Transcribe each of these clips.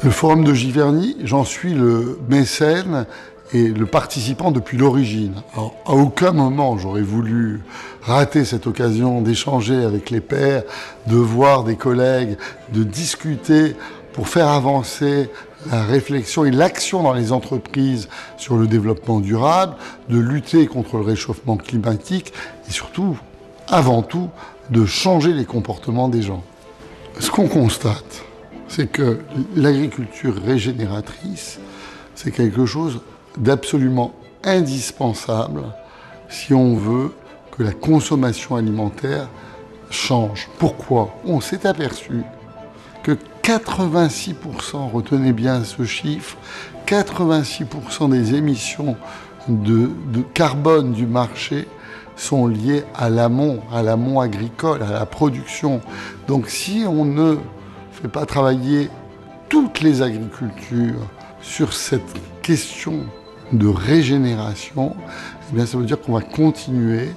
Le forum de Giverny, j'en suis le mécène et le participant depuis l'origine. Alors, à aucun moment j'aurais voulu rater cette occasion d'échanger avec les pairs, de voir des collègues, de discuter pour faire avancer la réflexion et l'action dans les entreprises sur le développement durable, de lutter contre le réchauffement climatique et surtout, avant tout, de changer les comportements des gens. Ce qu'on constate, c'est que l'agriculture régénératrice, c'est quelque chose d'absolument indispensable si on veut que la consommation alimentaire change. Pourquoi? On s'est aperçu que 86%, retenez bien ce chiffre, 86% des émissions de carbone du marché sont liées à l'amont agricole, à la production. Donc si on ne fait pas travailler toutes les agricultures sur cette question de régénération, eh bien ça veut dire qu'on va continuer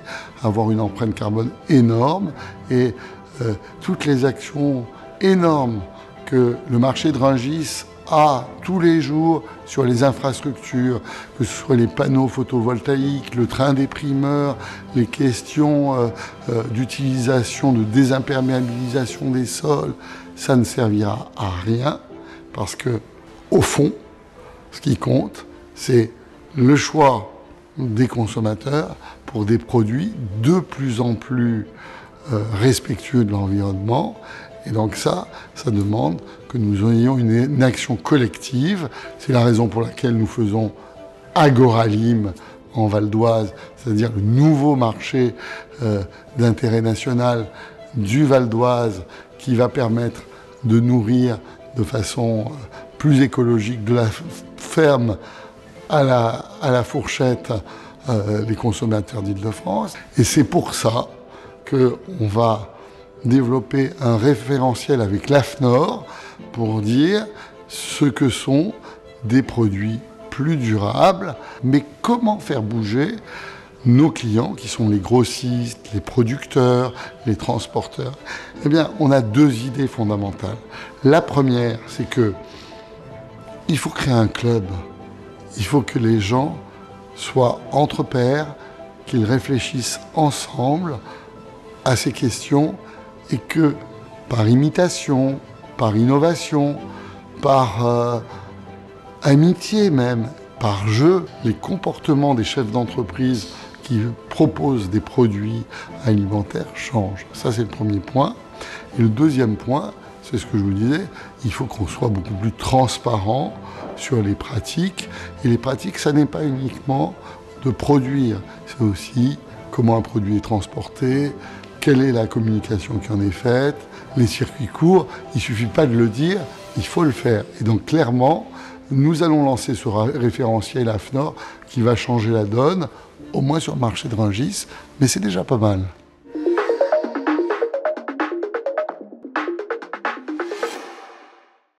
à avoir une empreinte carbone énorme et toutes les actions énormes que le marché de Rungis a tous les jours sur les infrastructures, que ce soit les panneaux photovoltaïques, le train des primeurs, les questions d'utilisation, de désimperméabilisation des sols, ça ne servira à rien parce que, au fond, ce qui compte, c'est le choix des consommateurs pour des produits de plus en plus respectueux de l'environnement. Et donc ça demande que nous ayons une action collective. C'est la raison pour laquelle nous faisons Agoralim en Val d'Oise, c'est-à-dire le nouveau marché d'intérêt national du Val d'Oise qui va permettre de nourrir de façon plus écologique de la ferme à la fourchette les consommateurs d'Île-de-France. Et c'est pour ça qu'on va développer un référentiel avec l'AFNOR pour dire ce que sont des produits plus durables, mais comment faire bouger nos clients, qui sont les grossistes, les producteurs, les transporteurs. Eh bien, on a deux idées fondamentales. La première, c'est que il faut créer un club. Il faut que les gens soient entre pairs, qu'ils réfléchissent ensemble à ces questions et que, par imitation, par innovation, par amitié même, par jeu, les comportements des chefs d'entreprise qui proposent des produits alimentaires changent. Ça, c'est le premier point. Et le deuxième point, c'est ce que je vous disais, il faut qu'on soit beaucoup plus transparent sur les pratiques. Et les pratiques, ça n'est pas uniquement de produire, c'est aussi comment un produit est transporté, quelle est la communication qui en est faite, les circuits courts. Il ne suffit pas de le dire, il faut le faire. Et donc clairement, nous allons lancer ce référentiel AFNOR qui va changer la donne, au moins sur le marché de Rungis, mais c'est déjà pas mal.